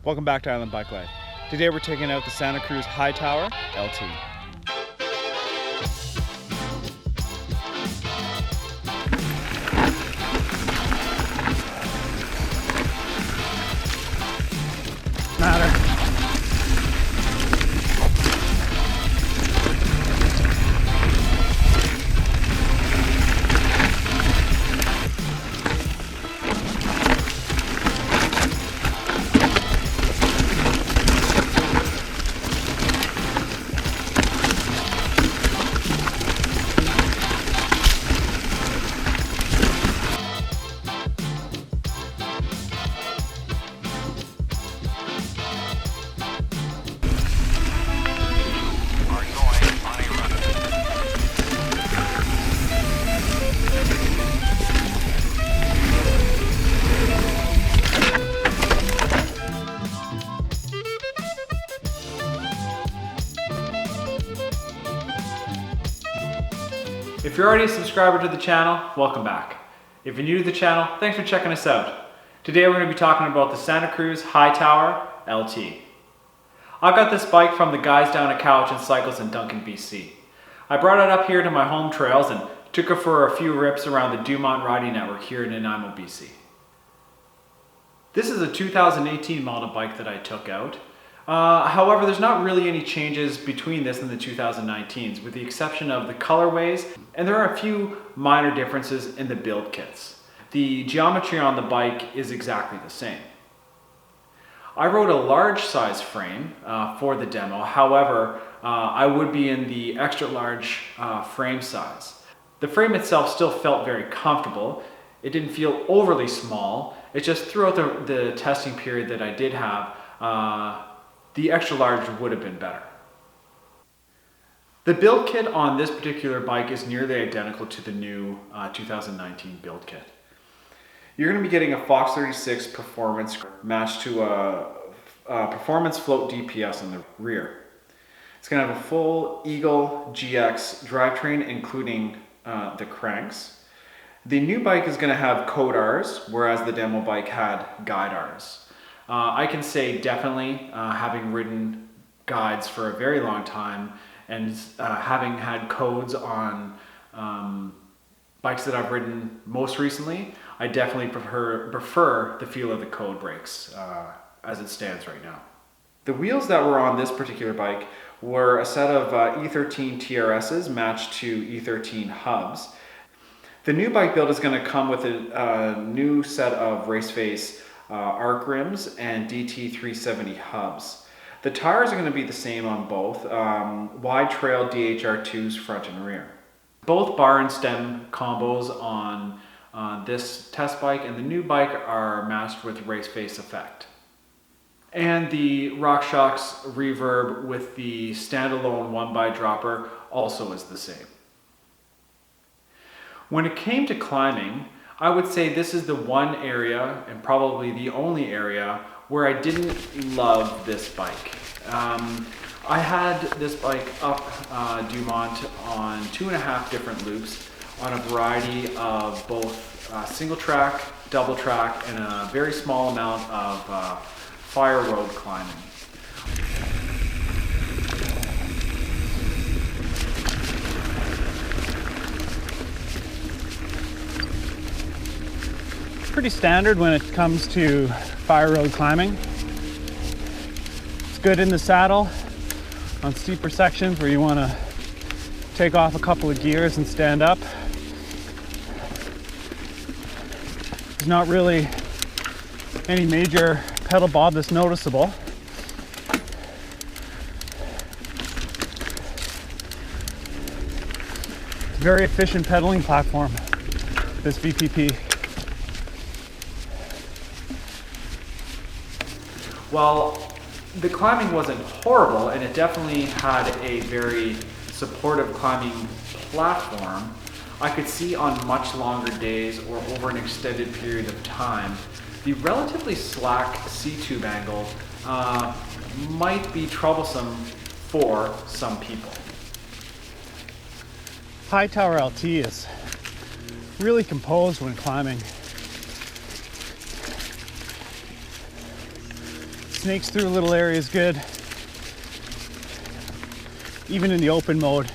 Welcome back to Island Bike Life. Today we're taking out the Santa Cruz Hightower LT. Matter. If you're already a subscriber to the channel, welcome back. If you're new to the channel, thanks for checking us out. Today we're going to be talking about the Santa Cruz Hightower LT. I got this bike from the guys down at Couch and Cycles in Duncan, BC. I brought it up here to my home trails and took it for a few rips around the Dumont Riding Network here in Nanaimo, BC. This is a 2018 model bike that I took out. However, there's not really any changes between this and the 2019s, with the exception of the colorways, and there are a few minor differences in the build kits. The geometry on the bike is exactly the same. I rode a large size frame for the demo. However, I would be in the extra large frame size. The frame itself still felt very comfortable. It didn't feel overly small. It's just throughout the testing period that I did have, the extra large would have been better. The build kit on this particular bike is nearly identical to the new 2019 build kit. You're going to be getting a Fox 36 Performance matched to a Performance Float DPS on the rear. It's going to have a full Eagle GX drivetrain, including the cranks. The new bike is going to have code Rs, whereas the demo bike had guide Rs. I can say definitely, having ridden guides for a very long time and having had codes on bikes that I've ridden most recently, I definitely prefer the feel of the code brakes as it stands right now. The wheels that were on this particular bike were a set of E13 TRSs matched to E13 hubs. The new bike build is going to come with a new set of race face arc rims and DT370 hubs. The tires are going to be the same on both, wide trail DHR2s front and rear. Both bar and stem combos on this test bike and the new bike are matched with race face effect. And the RockShox reverb with the standalone 1x dropper also is the same. When it came to climbing, I would say this is the one area, and probably the only area, where I didn't love this bike. I had this bike up Dumont on 2.5 different loops on a variety of both single track, double track, and a very small amount of fire road climbing. Pretty standard when it comes to fire road climbing. It's good in the saddle on steeper sections where you want to take off a couple of gears and stand up. There's not really any major pedal bob that's noticeable. It's a very efficient pedaling platform, this VPP. Well, the climbing wasn't horrible, and it definitely had a very supportive climbing platform. I could see on much longer days or over an extended period of time, the relatively slack C-tube angle might be troublesome for some people. Hightower LT is really composed when climbing. snakes through a little area is good. Even in the open mode,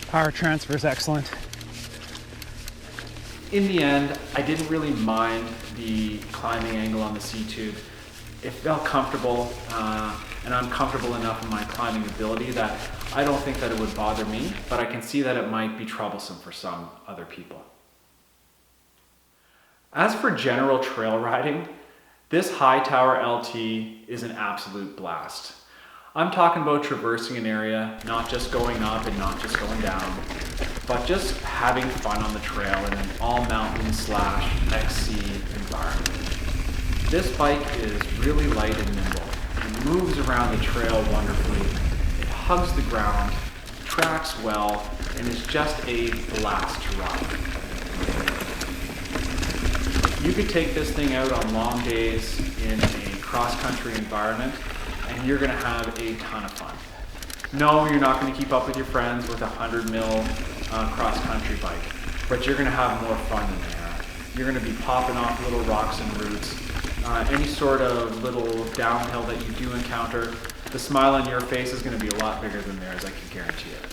power transfer is excellent. In the end, I didn't really mind the climbing angle on the C-tube. It felt comfortable, and I'm comfortable enough in my climbing ability that I don't think that it would bother me, but I can see that it might be troublesome for some other people. As for general trail riding, this Hightower LT is an absolute blast. I'm talking about traversing an area, not just going up and not just going down, but just having fun on the trail in an all-mountain/XC environment. This bike is really light and nimble. It moves around the trail wonderfully. It hugs the ground, tracks well, and is just a blast to ride. You could take this thing out on long days in a cross-country environment, and you're gonna have a ton of fun. No, you're not gonna keep up with your friends with a 100 mil cross-country bike, but you're gonna have more fun than they are. You're gonna be popping off little rocks and roots. Any sort of little downhill that you do encounter, the smile on your face is gonna be a lot bigger than theirs, I can guarantee it.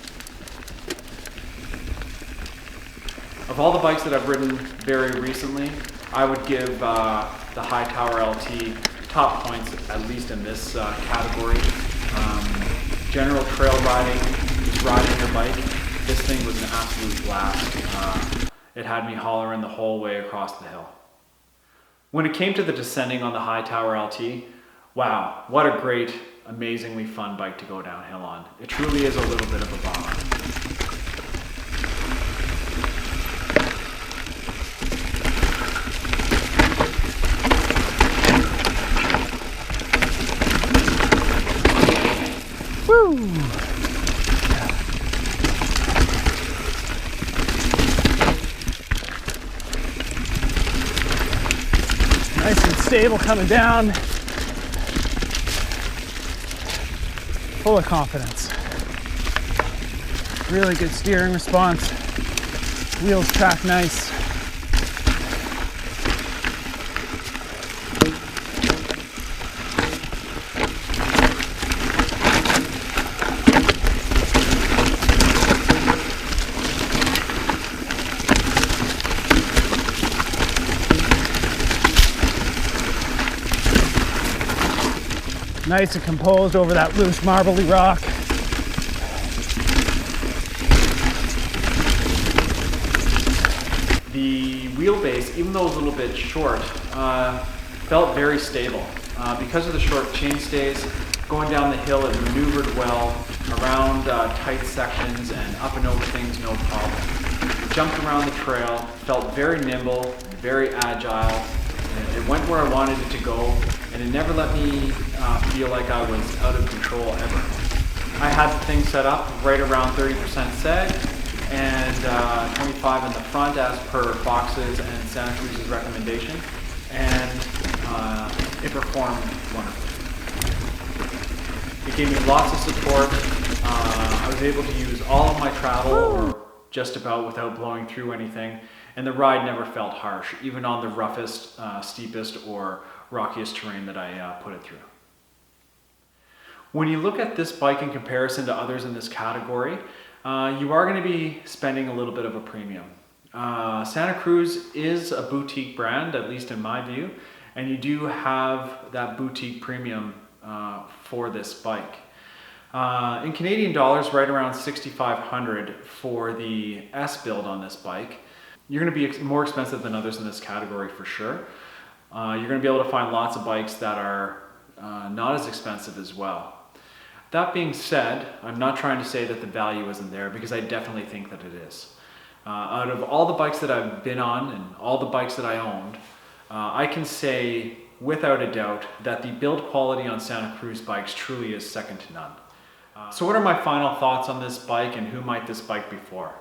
Of all the bikes that I've ridden very recently, I would give the Hightower LT top points, at least in this category. General trail riding, just riding your bike, this thing was an absolute blast. It had me hollering the whole way across the hill. When it came to the descending on the Hightower LT, wow, what a great, amazingly fun bike to go downhill on. It truly is a little bit of a bomber. Woo! Nice and stable coming down. Full of confidence. Really good steering response. Wheels track nice. Nice and composed over that loose marbly rock. The wheelbase, even though it was a little bit short, felt very stable. Because of the short chainstays, going down the hill it maneuvered well around tight sections and up and over things, no problem. It jumped around the trail, felt very nimble, very agile. It went where I wanted it to go, and it never let me feel like I was out of control ever. I had the thing set up right around 30% sag and 25 in the front as per Fox's and Santa Cruz's recommendation, and it performed wonderfully. It gave me lots of support. I was able to use all of my travel, or just about, without blowing through anything, and the ride never felt harsh, even on the roughest, steepest, or rockiest terrain that I put it through. When you look at this bike in comparison to others in this category, you are going to be spending a little bit of a premium. Santa Cruz is a boutique brand, at least in my view, and you do have that boutique premium for this bike. In Canadian dollars, right around $6,500 for the S build on this bike. You're going to be more expensive than others in this category for sure. You're going to be able to find lots of bikes that are not as expensive as well. That being said, I'm not trying to say that the value isn't there, because I definitely think that it is. Out of all the bikes that I've been on and all the bikes that I owned, I can say without a doubt that the build quality on Santa Cruz bikes truly is second to none. So what are my final thoughts on this bike, and who might this bike be for?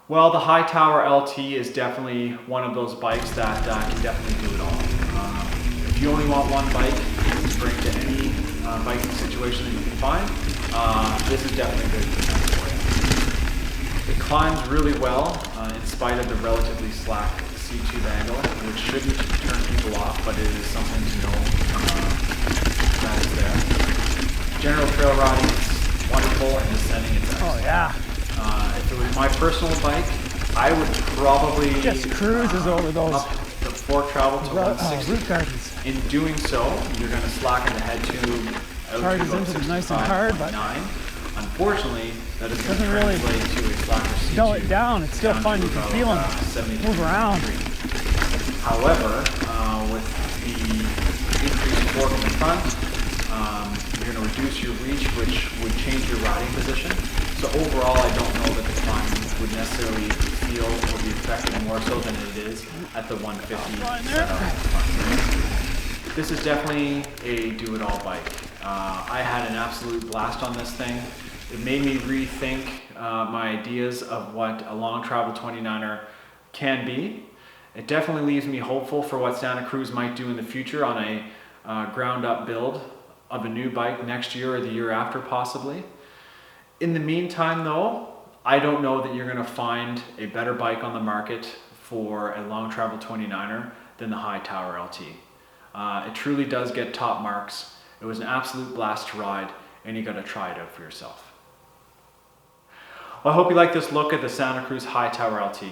Well, the Hightower LT is definitely one of those bikes that can definitely do it all. If you only want one bike to bring to any biking situation that you can find, this is definitely good for you. It climbs really well in spite of the relatively slack C2 angle, which shouldn't turn people off, but it is something to know that is there. General trail riding is wonderful, and descending it's excellent. Oh yeah. If it was my personal bike, I would probably Just cruises over those up the fork travel to 160. root gardens. In doing so, you're going to slacken the head tube out Charges to about into them nice and hard, but 65.9. Unfortunately, that is going to doesn't really translate to a slacker C2. dull it down. It's still fun. You can feel them move around. However, with the increased torque in the front, you're going to reduce your reach, which would change your riding position. So overall, I don't know that the climb would necessarily feel or be affected more so than it is at the 150 setup. This is definitely a do-it-all bike. I had an absolute blast on this thing. It made me rethink my ideas of what a long travel 29er can be. It definitely leaves me hopeful for what Santa Cruz might do in the future on a ground up build of a new bike next year or the year after possibly. In the meantime though, I don't know that you're going to find a better bike on the market for a long travel 29er than the Hightower LT. It truly does get top marks. It was an absolute blast to ride, and you got to try it out for yourself. Well, I hope you like this look at the Santa Cruz Hightower LT.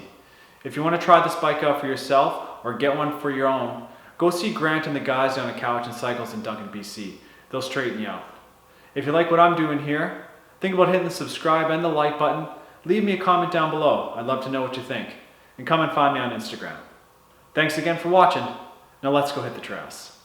If you want to try this bike out for yourself or get one for your own, go see Grant and the guys down at Couch and Cycles in Duncan, BC. They'll straighten you out. If you like what I'm doing here, think about hitting the subscribe and the like button. Leave me a comment down below. I'd love to know what you think. And come and find me on Instagram. Thanks again for watching. Now let's go hit the trails.